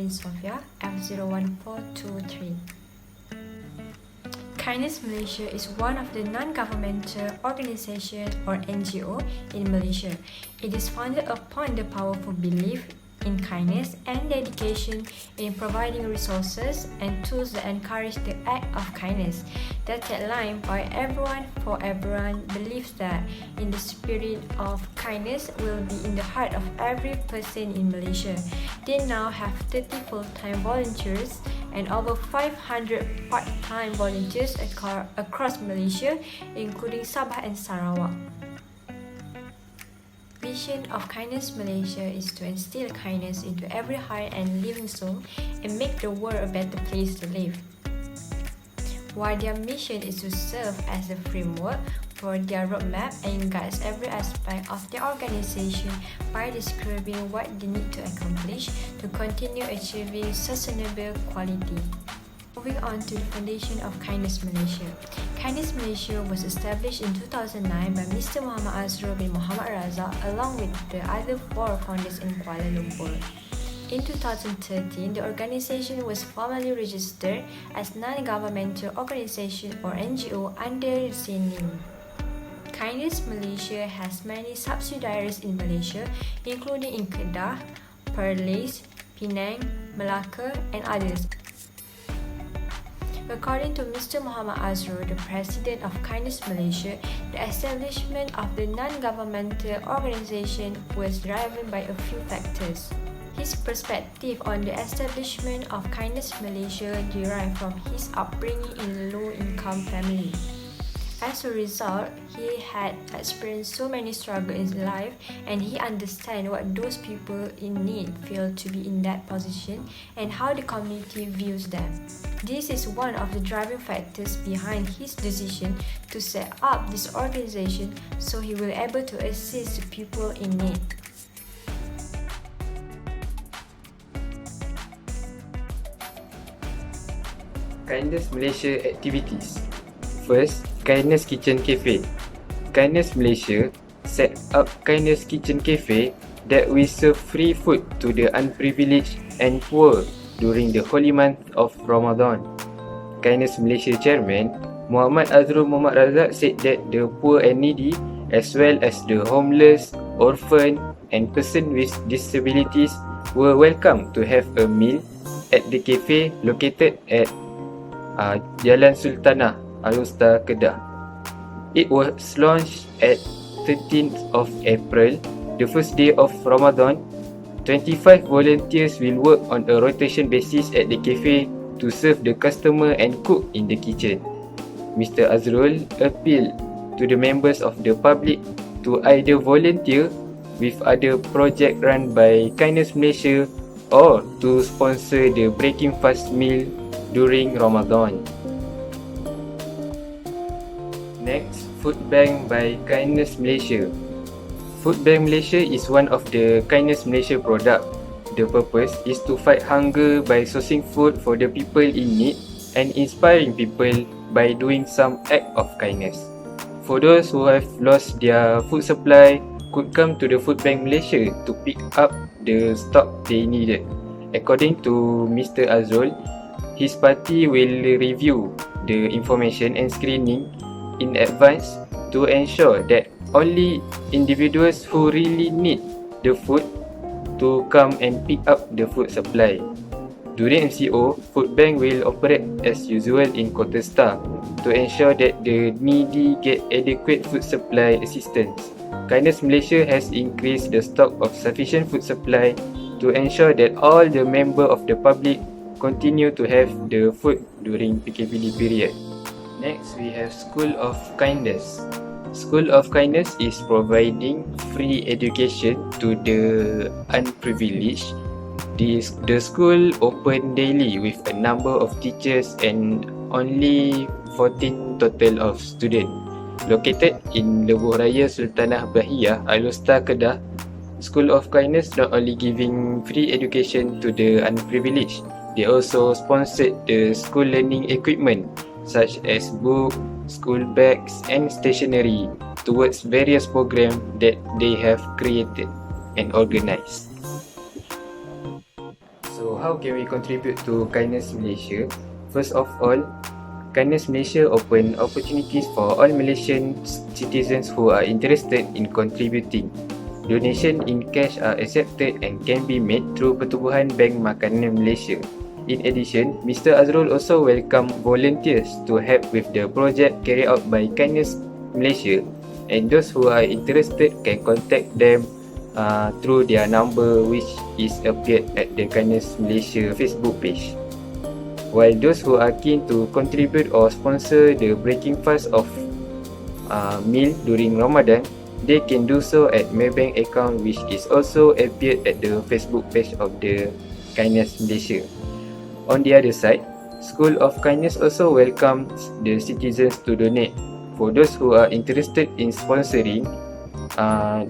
Queen Sofia F01423. Kindness Malaysia is one of the non-governmental organizations or NGO in Malaysia. It is founded upon the powerful belief in kindness and dedication in providing resources and tools that encourage the act of kindness. The tagline by everyone for everyone believes that in the spirit of kindness will be in the heart of every person in Malaysia. They now have 30 full-time volunteers and over 500 part-time volunteers across Malaysia, including Sabah and Sarawak. Vision of Kindness Malaysia is to instill kindness into every heart and living soul and make the world a better place to live. While their mission is to serve as a framework for their roadmap and guides every aspect of their organization by describing what they need to accomplish to continue achieving sustainable quality. Moving on to the foundation of Kindness Malaysia. Kindness Malaysia was established in 2009 by Mr. Muhammad Azrul bin Muhammad Razak along with the other 4 founders in Kuala Lumpur. In 2013, the organization was formally registered as non-governmental organization or NGO under the same name. Kindness Malaysia has many subsidiaries in Malaysia, including in Kedah, Perlis, Penang, Melaka, and others. According to Mr. Muhammad Azrul, the President of Kindness Malaysia, the establishment of the non-governmental organisation was driven by a few factors. His perspective on the establishment of Kindness Malaysia derived from his upbringing in a low-income family. As a result, he had experienced so many struggles in life and he understands what those people in need feel to be in that position and how the community views them. This is one of the driving factors behind his decision to set up this organization so he will be able to assist the people in need. Kindness Malaysia activities. First, Kindness Kitchen Cafe. Kindness Malaysia set up Kindness Kitchen Cafe that will serve free food to the unprivileged and poor during the holy month of Ramadan. Kindness Malaysia Chairman Muhammad Azrul Muhammad Razak said that the poor and needy as well as the homeless, orphan and person with disabilities were welcome to have a meal at the cafe located at Jalan Sultanah, Alustar, Kedah. It was launched at 13th of April, the first day of Ramadan. 25 volunteers will work on a rotation basis at the cafe to serve the customer and cook in the kitchen. Mr. Azrul appealed to the members of the public to either volunteer with other projects run by Kindness Malaysia or to sponsor the breaking fast meal during Ramadan. Next, Food Bank by Kindness Malaysia. Food Bank Malaysia is one of the Kindness Malaysia product. The purpose is to fight hunger by sourcing food for the people in need and inspiring people by doing some act of kindness. For those who have lost their food supply, could come to the Food Bank Malaysia to pick up the stock they needed. According to Mr. Azrul, his party will review the information and screening in advance to ensure that only individuals who really need the food to come and pick up the food supply. During MCO, Food Bank will operate as usual in Kota Star to ensure that the needy get adequate food supply assistance. Kindness Malaysia has increased the stock of sufficient food supply to ensure that all the members of the public continue to have the food during PKPD period. Next, we have School of Kindness. School of Kindness is providing free education to the unprivileged. The school open daily with a number of teachers and only 14 total of students. Located in Lebuh Raya Sultanah Bahiyah, Alustar, Kedah, School of Kindness not only giving free education to the unprivileged, they also sponsored the school learning equipment such as books, school bags and stationery towards various programs that they have created and organized. So So how can we contribute to Kindness Malaysia? First of all, Kindness Malaysia open opportunities for all Malaysian citizens who are interested in contributing. Donation in cash are accepted and can be made through Pertubuhan Bank Makanan Malaysia. In addition, Mr. Azrul also welcome volunteers to help with the project carried out by Kindness Malaysia, and those who are interested can contact them through their number which is appeared at the Kindness Malaysia Facebook page. While those who are keen to contribute or sponsor the breaking fast of meal during Ramadan, they can do so at Maybank account which is also appeared at the Facebook page of the Kindness Malaysia. On the other side, School of Kindness also welcomes the citizens to donate. For those who are interested in sponsoring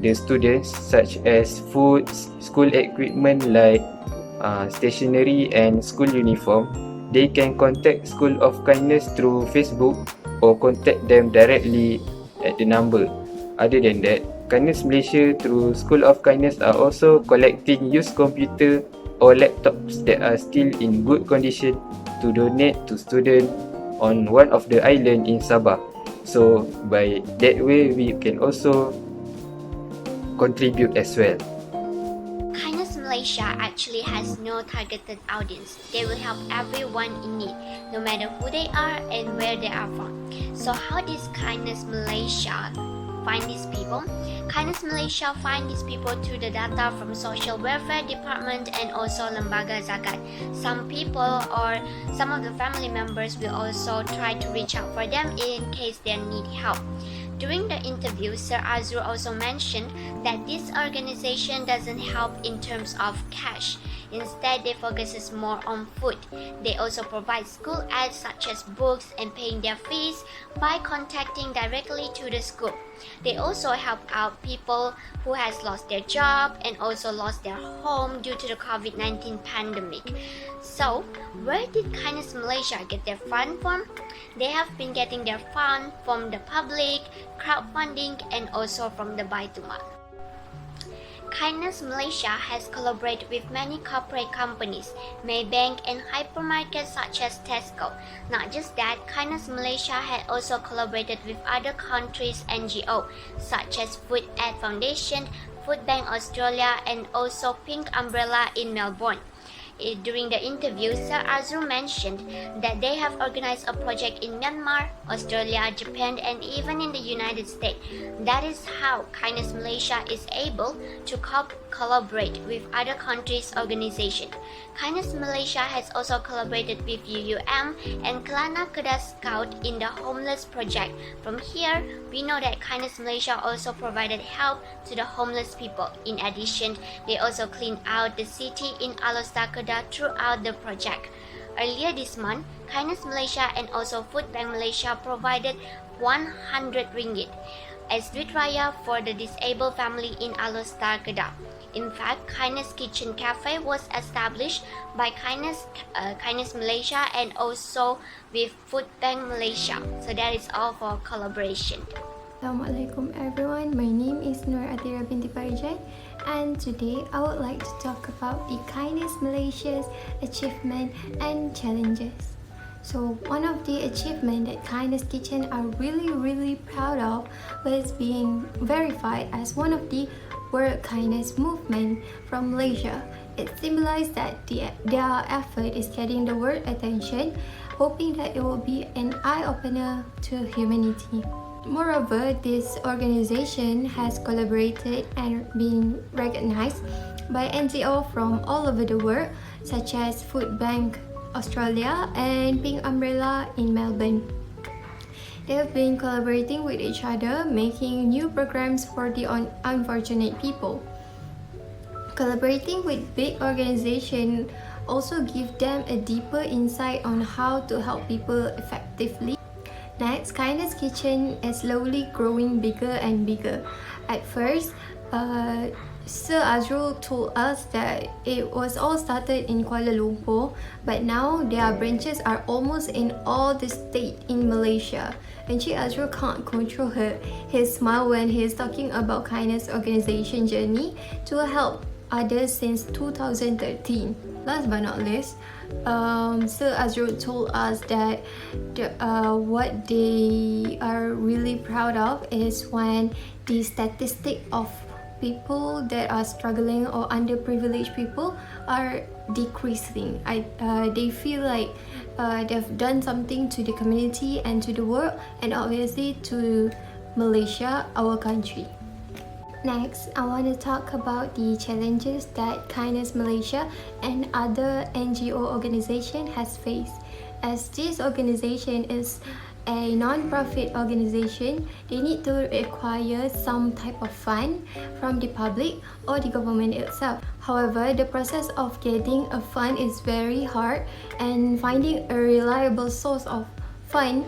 the students, such as food, school equipment like stationery and school uniform, they can contact School of Kindness through Facebook or contact them directly at the number. Other than that, Kindness Malaysia through School of Kindness are also collecting used computer or laptops that are still in good condition to donate to students on one of the island in Sabah. So by that way, we can also contribute as well. Kindness Malaysia actually has no targeted audience. They will help everyone in need, no matter who they are and where they are from. So how does Kindness Malaysia find these people? Kindness Malaysia find these people through the data from Social Welfare Department and also Lembaga Zakat. Some people or some of the family members will also try to reach out for them in case they need help. During the interview, Sir Azrul also mentioned that this organization doesn't help in terms of cash. Instead, they focuses more on food. They also provide school aids such as books and paying their fees by contacting directly to the school. They also help out people who has lost their job and also lost their home due to the COVID-19 pandemic. So, where did Kindness Malaysia get their fund from? They have been getting their fund from the public, crowdfunding, and also from the Baitumal. Kindness Malaysia has collaborated with many corporate companies, Maybank, and hypermarkets such as Tesco. Not just that, Kindness Malaysia had also collaborated with other countries' NGO such as Food Aid Foundation, Food Bank Australia, and also Pink Umbrella in Melbourne. During the interview, Sir Azrul mentioned that they have organized a project in Myanmar, Australia, Japan, and even in the United States. That is how Kindness Malaysia is able to collaborate with other countries' organizations. Kindness Malaysia has also collaborated with UUM and Kelana Kedah Scout in the Homeless Project. From here, we know that Kindness Malaysia also provided help to the homeless people. In addition, they also cleaned out the city in Alor Kedah throughout the project. Earlier this month, Kindness Malaysia and also Food Bank Malaysia provided 100 ringgit as Duit Raya for the disabled family in Alor Kedah. In fact, Kindness Kitchen Cafe was established by Kindness Malaysia and also with Food Bank Malaysia. So that is all for collaboration. Assalamualaikum everyone, my name is Nur Atira binti Farijat, and today I would like to talk about the Kindness Malaysia's achievement and challenges. So one of the achievements that Kindness Kitchen are really proud of was being verified as one of the World Kindness Movement from Malaysia. It symbolizes that their effort is getting the world attention, hoping that it will be an eye-opener to humanity. Moreover, this organization has collaborated and been recognized by NGO from all over the world, such as Food Bank Australia and Pink Umbrella in Melbourne. They have been collaborating with each other, making new programs for the unfortunate people. Collaborating with big organizations also give them a deeper insight on how to help people effectively. Next, Kindness Kitchen is slowly growing bigger and bigger. At first, Sir Azrul told us that it was all started in Kuala Lumpur, but now their branches are almost in all the states in Malaysia. And Cik Azrul can't control his smile when he's talking about Kindness organization journey to help others since 2013. Last but not least, Sir Azrul told us that what they are really proud of is when the statistic of people that are struggling or underprivileged people are decreasing. They feel like they've done something to the community and to the world, and obviously to Malaysia, our country. Next, I want to talk about the challenges that Kindness Malaysia and other NGO organization has faced. As this organization is a non-profit organization, they need to acquire some type of fund from the public or the government itself. However, the process of getting a fund is very hard, and finding a reliable source of fund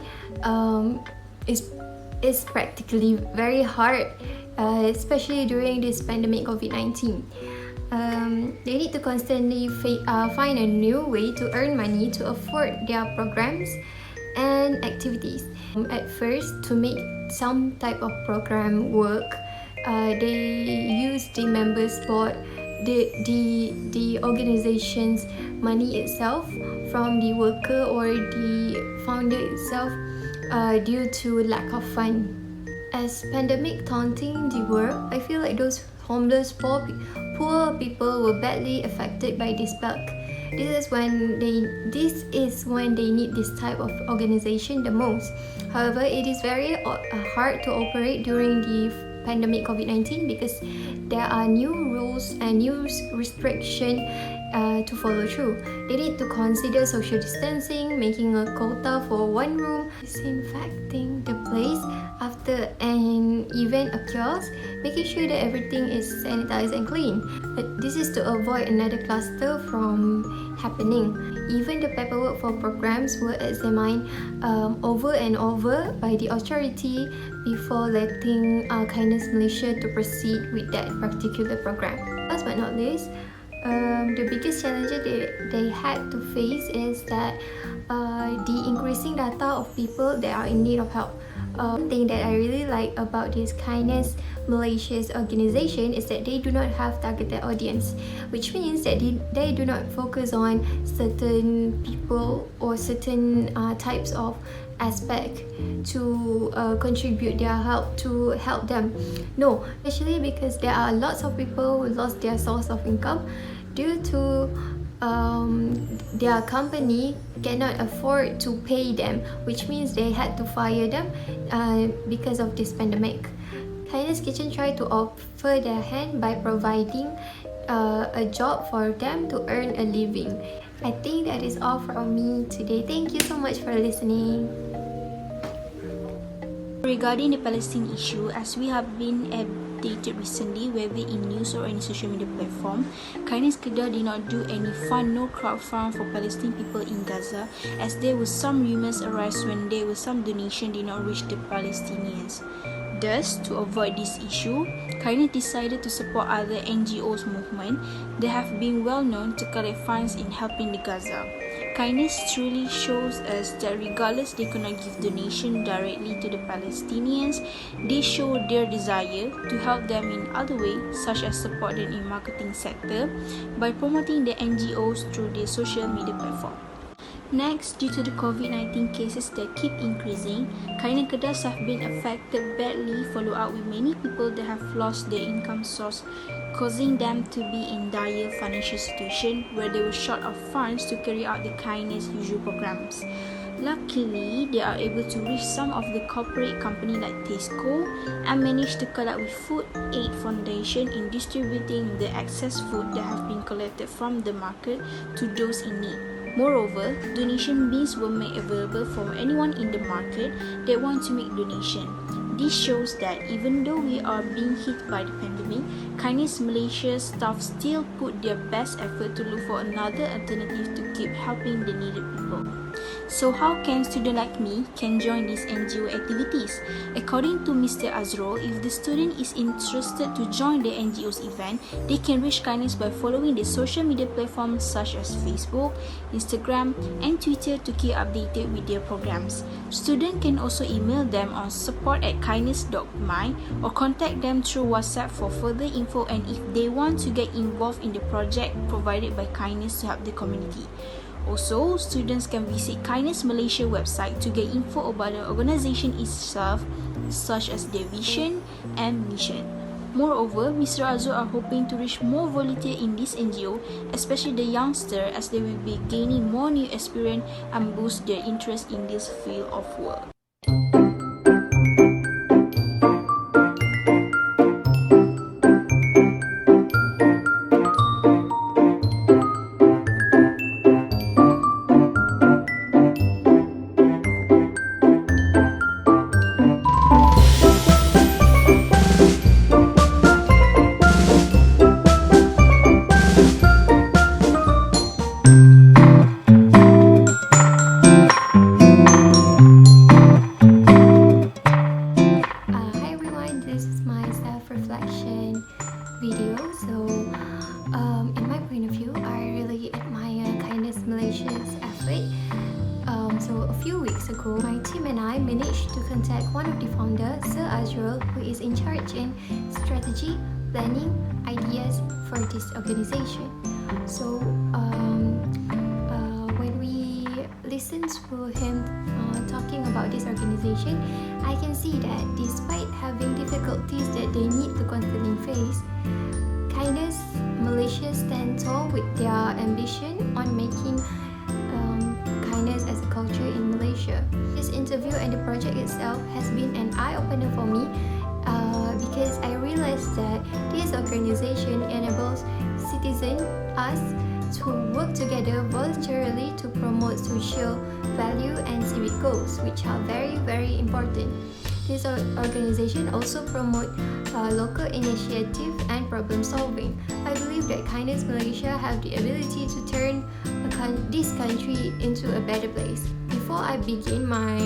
is practically very hard, especially during this pandemic COVID-19. They need to constantly find a new way to earn money to afford their programs and activities. At first, to make some type of program work, they use the members board, the organization's money itself from the worker or the founder itself, due to lack of fund. As pandemic taunting the world, I feel like those homeless poor people were badly affected by this bug. This is when they need this type of organization the most. However, it is very hard to operate during the pandemic COVID-19 because there are new rules and new restrictions to follow through. They need to consider social distancing, making a quota for one room, disinfecting the place after an event occurs, making sure that everything is sanitized and clean. But this is to avoid another cluster from happening. Even the paperwork for programs were examined over and over by the authority before letting Kindness Malaysia to proceed with that particular program. Last but not least, the biggest challenge they had to face is that the increasing data of people that are in need of help. One thing that I really like about this Kindness Malaysia's organization is that they do not have targeted audience, which means that they do not focus on certain people or certain types of aspect to contribute their help to help them. No, especially because there are lots of people who lost their source of income due to their company cannot afford to pay them, which means they had to fire them because of this pandemic. Kindness Kitchen tried to offer their hand by providing a job for them to earn a living. I think that is all from me today. Thank you so much for listening. Regarding the Palestine issue, as we have been updated recently, whether in news or any social media platform, Kindness Kedah did not do any fund, no crowdfund for Palestinian people in Gaza, as there were some rumors arise when there were some donation did not reach the Palestinians. Thus, to avoid this issue, Kindness decided to support other NGOs movement that have been well known to collect funds in helping the Gaza. Kindness truly shows us that regardless they cannot give donation directly to the Palestinians, they show their desire to help them in other ways, such as support them in marketing sector by promoting the NGOs through their social media platform. Next, due to the COVID-19 cases that keep increasing, Kindness Kedah have been affected badly, followed up with many people that have lost their income source, causing them to be in dire financial situation where they were short of funds to carry out the Kindness usual programs. Luckily, they are able to reach some of the corporate company like Tesco and manage to collect with Food Aid Foundation in distributing the excess food that have been collected from the market to those in need. Moreover, donation bins were made available for anyone in the market that want to make donation. This shows that even though we are being hit by the pandemic, Kindness Malaysia staff still put their best effort to look for another alternative to keep helping the needed people. So how can students like me can join these NGO activities? According to Mr. Azrul, if the student is interested to join the NGO's event, they can reach kindness by following the social media platforms such as Facebook, Instagram, and Twitter to keep updated with their programs. Students can also email them on support@kindness.my or contact them through WhatsApp for further info and if they want to get involved in the project provided by Kindness to help the community. Also, students can visit Kindness Malaysia website to get info about the organisation itself, such as their vision and mission. Moreover, Mr. Azul are hoping to reach more volunteers in this NGO, especially the youngsters, as they will be gaining more new experience and boost their interest in this field of work. Hi everyone, this is my self-reflection video. So, in my point of view, I really admire Kindness Malaysia's effort. So a few weeks ago, my team and I managed to contact one of the founders, Sir Azrul, who is in charge in strategy, planning, ideas for this organization. So, when we listened to him talking about this organization, I can see that despite having difficulties that they need to constantly face, Kindness Malaysia stands tall with their ambition on making kindness as a culture in Malaysia. This interview and the project itself has been an eye-opener for me because I realized that this organization enables citizens, us, to work together voluntarily to promote social value and civic goals, which are very, very important. This organization also promote local initiative and problem solving. I believe that Kindness Malaysia have the ability to turn this country into a better place. Before I begin my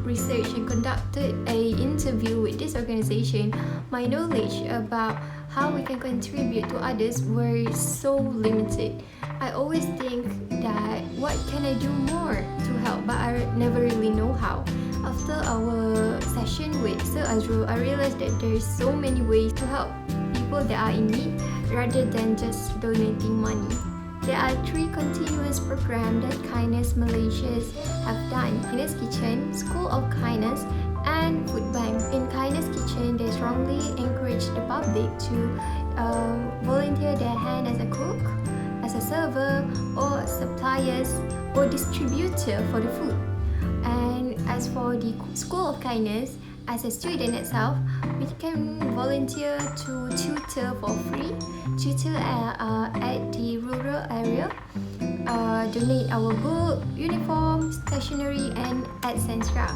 research and conducted an interview with this organization, my knowledge about how we can contribute to others were so limited. I always think that what can I do more to help, but I never really know how. After our session with Sir Azrul, I realized that there is so many ways to help people that are in need rather than just donating money. There are 3 continuous programs that Kindness Malaysia have done: Kindness Kitchen, School of Kindness, and Food Bank. In Kindness Kitchen, they strongly encourage the public to volunteer their hand as a cook, as a server, or suppliers or distributor for the food. And as for the School of Kindness, as a student itself, we can volunteer to tutor for free, tutor at the rural area, donate our book, uniform, stationery, and etc.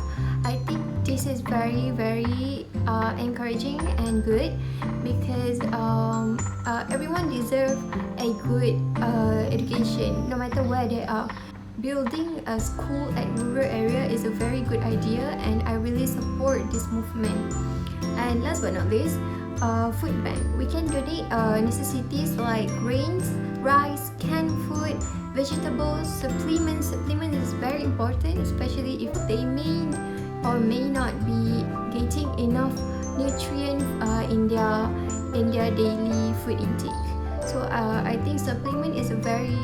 I think this is very, very encouraging and good because everyone deserves a good education, no matter where they are. Building a school at rural area is a very good idea, and I really support this movement. And last but not least, food bank. We can donate necessities like grains, rice, canned food, vegetables, supplements. Supplement is very important, especially if they may or may not be getting enough nutrient in their daily food intake. So I think supplement is a very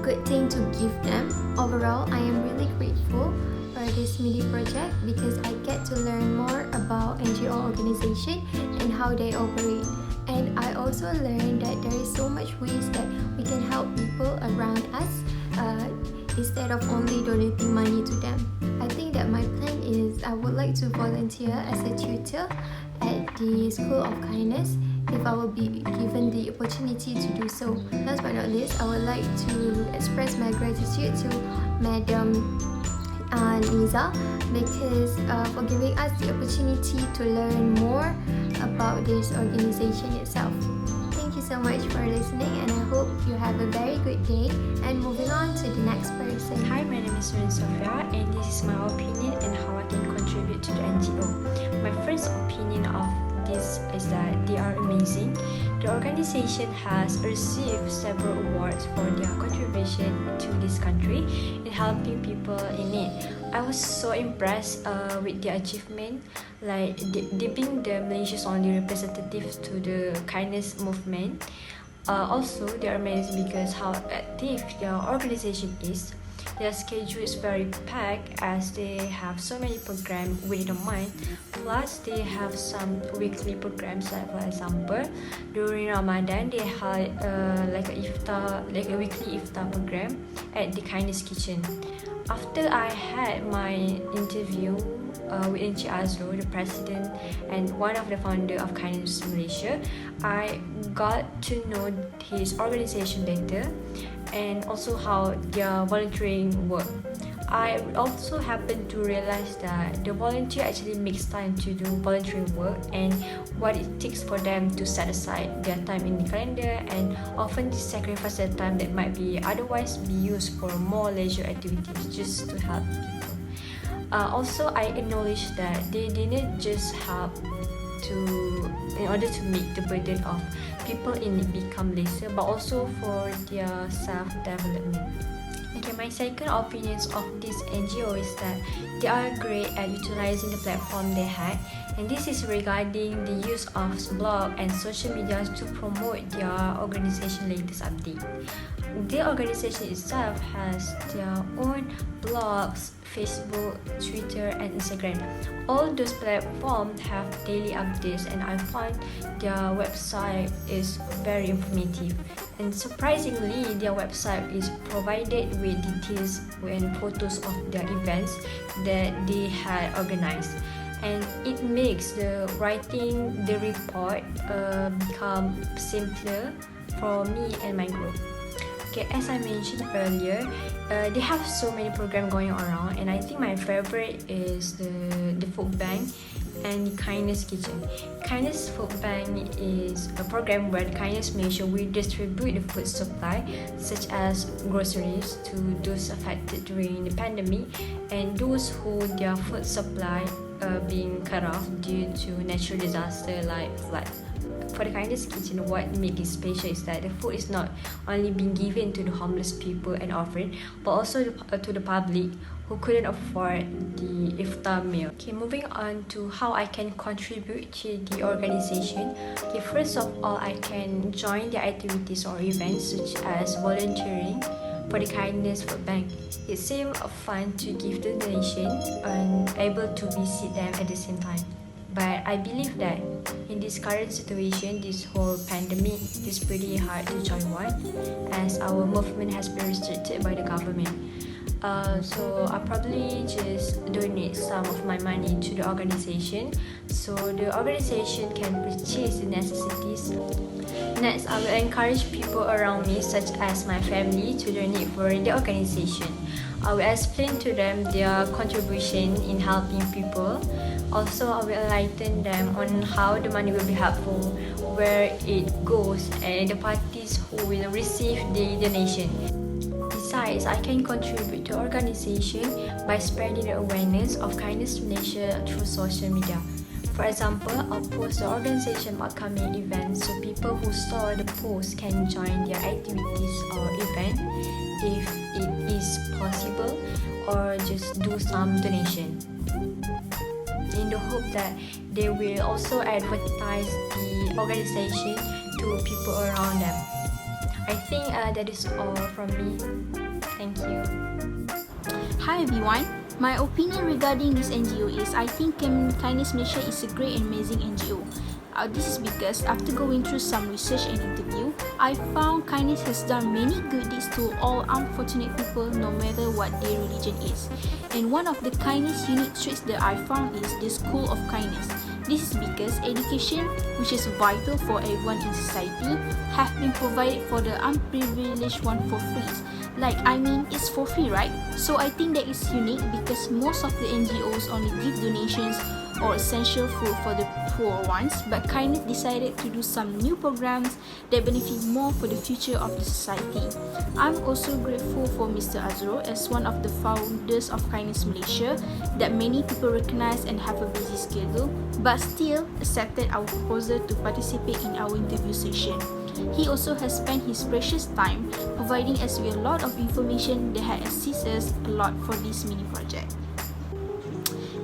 good thing to give them. Overall, I am really grateful for this mini project because I get to learn more about NGO organization and how they operate. And I also learned that there is so much ways that we can help people around us instead of only donating money to them. I think that my plan is I would like to volunteer as a tutor at the School of Kindness if I will be given the opportunity to do so. Last but not least, I would like to express my gratitude to Madam Liza because for giving us the opportunity to learn more about this organization itself. Thank you so much for listening, and I hope you have a very good day. And moving on to the next person. Hi, my name is Sophia, and this is my opinion and how I can contribute to the NGO. My first opinion of this is that they are amazing. The organization has received several awards for their contribution to this country in helping people in need. I was so impressed with their achievement, like they being the Malaysia's only representative to the kindness movement. Also, they are amazing because how active their organization is. Their schedule is very packed as they have so many programs within a month. Plus, they have some weekly programs, like for example, during Ramadan they had like a weekly iftar program at the Kindness Kitchen. After I had my interview with Encik Azro, the president and one of the founder of Kindness Malaysia, I got to know his organization better and also how their volunteering work. I also happened to realize that the volunteer actually makes time to do volunteering work and what it takes for them to set aside their time in the calendar, and often they sacrifice their time that might be otherwise be used for more leisure activities just to help people. Also, I acknowledge that they didn't just help in order to make the burden of people in need become lesser, but also for their self-development. Okay, my second opinions of this NGO is that they are great at utilizing the platform they had, and this is regarding the use of blog and social media to promote their organization latest update. The organization itself has their own blogs, Facebook, Twitter, and Instagram. All those platforms have daily updates, and I find their website is very informative. And surprisingly, their website is provided with details and photos of their events that they had organized. And it makes the writing the report become simpler for me and my group. Okay, as I mentioned earlier, they have so many programs going around, and I think my favorite is the food bank and the Kindness Kitchen. Kindness Food Bank is a program where Kindness Malaysia will distribute the food supply, such as groceries, to those affected during the pandemic and those who their food supply being cut off due to natural disaster like flood. For the Kindness Kitchen, what makes it special is that the food is not only being given to the homeless people and offered, but also to the public who couldn't afford the iftar meal. Okay, moving on to how I can contribute to the organization. Okay, first of all, I can join the activities or events such as volunteering for the Kindness Food Bank. It seems fun to give the donation and able to visit them at the same time. But I believe that in this current situation, this whole pandemic, it's pretty hard to join one as our movement has been restricted by the government. So I probably just donate some of my money to the organization so the organization can purchase the necessities. Next, I will encourage people around me, such as my family, to donate for the organization. I will explain to them their contribution in helping people. Also, I will enlighten them on how the money will be helpful, where it goes, and the parties who will receive the donation. Besides, I can contribute to organization by spreading the awareness of Kindness Malaysia through social media. For example, I'll post the organization upcoming events so people who saw the post can join their activities or event if it is possible, or just do some donation, in the hope that they will also advertise the organization to people around them. I think that is all from me. Thank you. Hi everyone. My opinion regarding this NGO is I think Kindness Malaysia is a great and amazing NGO. This is because after going through some research and interview, I found Kindness has done many good deeds to all unfortunate people no matter what their religion is. And one of the Kindness unique traits that I found is the School of Kindness. This is because education, which is vital for everyone in society, have been provided for the unprivileged one for free. It's for free, right? So I think that is unique because most of the NGOs only give donations or essential food for the poor ones, but Kindness decided to do some new programs that benefit more for the future of the society. I'm also grateful for Mr. Azro as one of the founders of Kindness Malaysia that many people recognize and have a busy schedule, but still accepted our proposal to participate in our interview session. He also has spent his precious time providing us with a lot of information that has assisted us a lot for this mini project.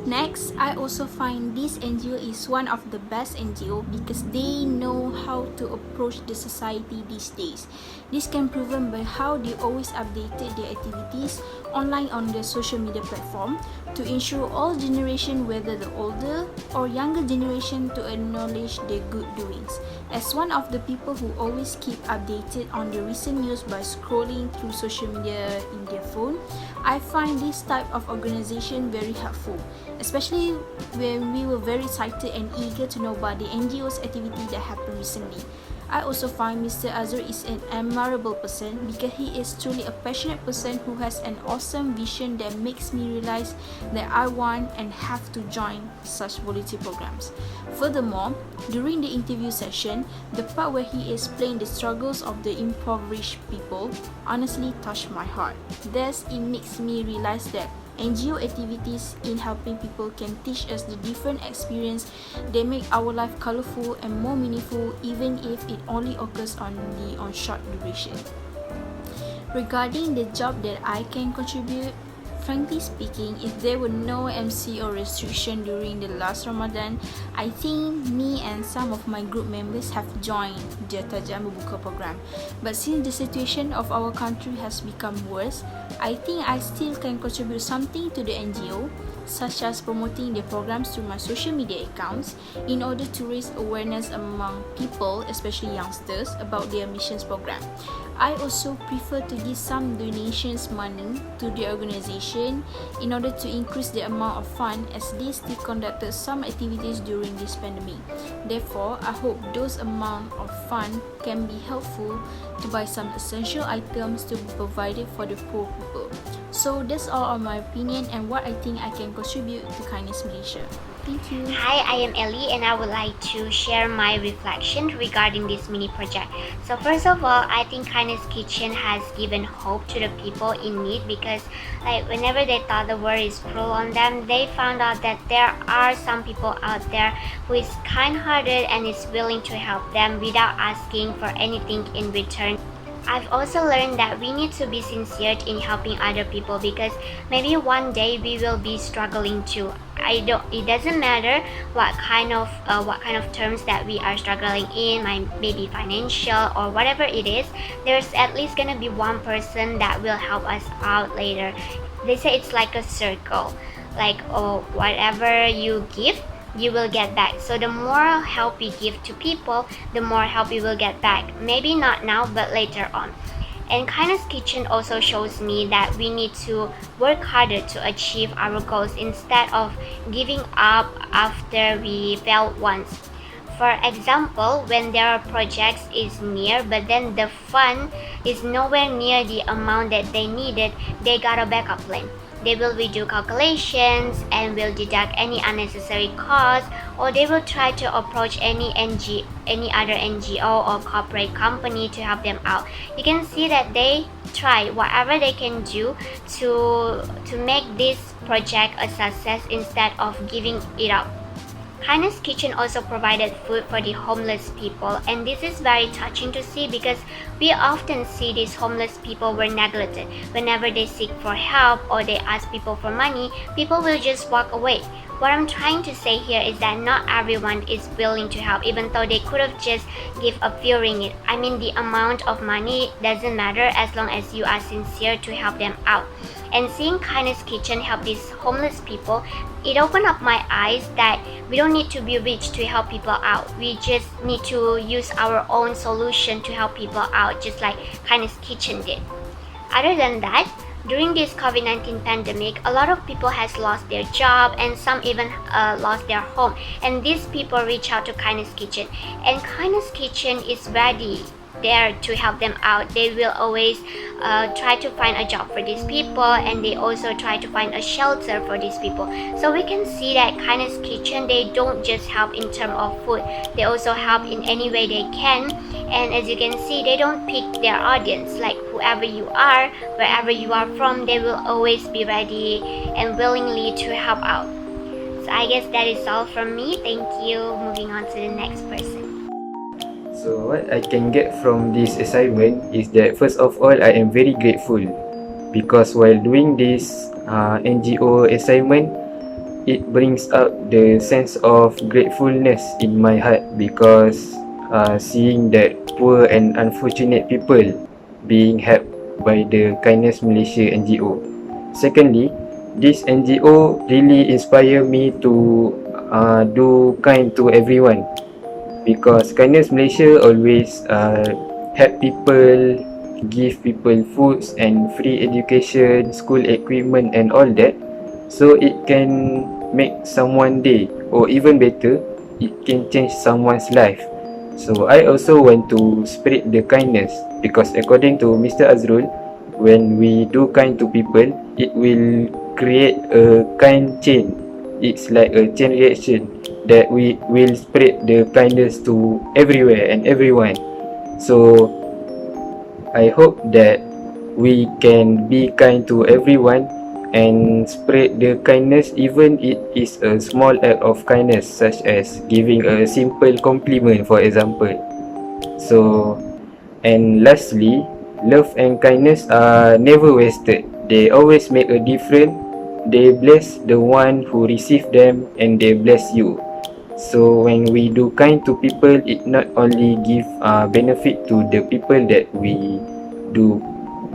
Next, I also find this NGO is one of the best NGO because they know how to approach the society these days. This can be proven by how they always updated their activities online on the social media platform to ensure all generation, whether the older or younger generation, to acknowledge their good doings. As one of the people who always keep updated on the recent news by scrolling through social media in their phone, I find this type of organization very helpful, especially when we were very excited and eager to know about the NGO's activity that happened recently. I also find Mr. Azhar is an admirable person because he is truly a passionate person who has an awesome vision that makes me realize that I want and have to join such volunteer programs. Furthermore, during the interview session, the part where he explained the struggles of the impoverished people honestly touched my heart. Thus, it makes me realize that NGO activities in helping people can teach us the different experience that make our life colorful and more meaningful, even if it only occurs on short duration. Regarding the job that I can contribute, frankly speaking, if there were no MC or restriction during the last Ramadan, I think me and some of my group members have joined the Tajam Berbuka program. But since the situation of our country has become worse, I think I still can contribute something to the NGO, such as promoting the programs through my social media accounts in order to raise awareness among people, especially youngsters, about their missions program. I also prefer to give some donations money to the organization in order to increase the amount of fund as they still conducted some activities during this pandemic. Therefore, I hope those amount of fund can be helpful to buy some essential items to be provided for the poor people. So that's all of my opinion and what I think I can contribute to Kindness Malaysia. Thank you. Hi, I am Ellie and I would like to share my reflection regarding this mini project. So first of all, I think Kindness Kitchen has given hope to the people in need because whenever they thought the world is cruel on them, they found out that there are some people out there who is kind-hearted and is willing to help them without asking for anything in return. I've also learned that we need to be sincere in helping other people because maybe one day we will be struggling too. It doesn't matter what kind of terms that we are struggling in, maybe financial or whatever it is. There's at least gonna be one person that will help us out later. They say it's like a circle, whatever you give, you will get back. So the more help you give to people, the more help you will get back. Maybe not now, but later on. And Kindness Kitchen also shows me that we need to work harder to achieve our goals instead of giving up after we failed once. For example, when there are projects is near but then the fund is nowhere near the amount that they needed, they got a backup plan. They will redo calculations and will deduct any unnecessary costs, or they will try to approach any other NGO or corporate company to help them out. You can see that they try whatever they can do to make this project a success instead of giving it up. Kindness Kitchen also provided food for the homeless people, and this is very touching to see because we often see these homeless people were neglected. Whenever they seek for help or they ask people for money, people will just walk away. What I'm trying to say here is that not everyone is willing to help, even though they could have just give a few ringgit. I mean, the amount of money doesn't matter as long as you are sincere to help them out. And seeing Kindness Kitchen help these homeless people, it opened up my eyes that we don't need to be rich to help people out. We just need to use our own solution to help people out, just like Kindness Kitchen did. Other than that, during this COVID-19 pandemic, a lot of people has lost their job and some even lost their home. And these people reach out to Kindness Kitchen. And Kindness Kitchen is ready there to help them out. They will always try to find a job for these people, and they also try to find a shelter for these people. So we can see that Kindness Kitchen, they don't just help in terms of food, they also help in any way they can. And as you can see, they don't pick their audience. Like whoever you are, wherever you are from, they will always be ready and willingly to help out. So I guess that is all from me. Thank you. Moving on to the next person. So what I can get from this assignment is that first of all, I am very grateful because while doing this NGO assignment, it brings out the sense of gratefulness in my heart because seeing that poor and unfortunate people being helped by the Kindness Malaysia NGO. Secondly, this NGO really inspire me to do kind to everyone because Kindness Malaysia always help people, give people foods and free education, school equipment and all that, so it can make someone day, or even better, it can change someone's life. So I also want to spread the kindness because according to Mr. Azrul, when we do kind to people, it will create a kind chain. It's like a chain reaction that we will spread the kindness to everywhere and everyone. So I hope that we can be kind to everyone and spread the kindness, even it is a small act of kindness, such as giving a simple compliment, for example. So, and lastly, love and kindness are never wasted. They always make a difference. They bless the one who receive them, and they bless you. So when we do kind to people, it not only give benefit to the people that we do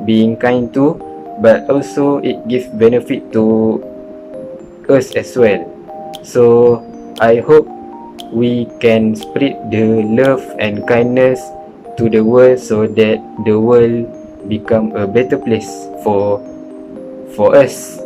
being kind to, but also it gives benefit to us as well. So I hope we can spread the love and kindness to the world so that the world become a better place for us.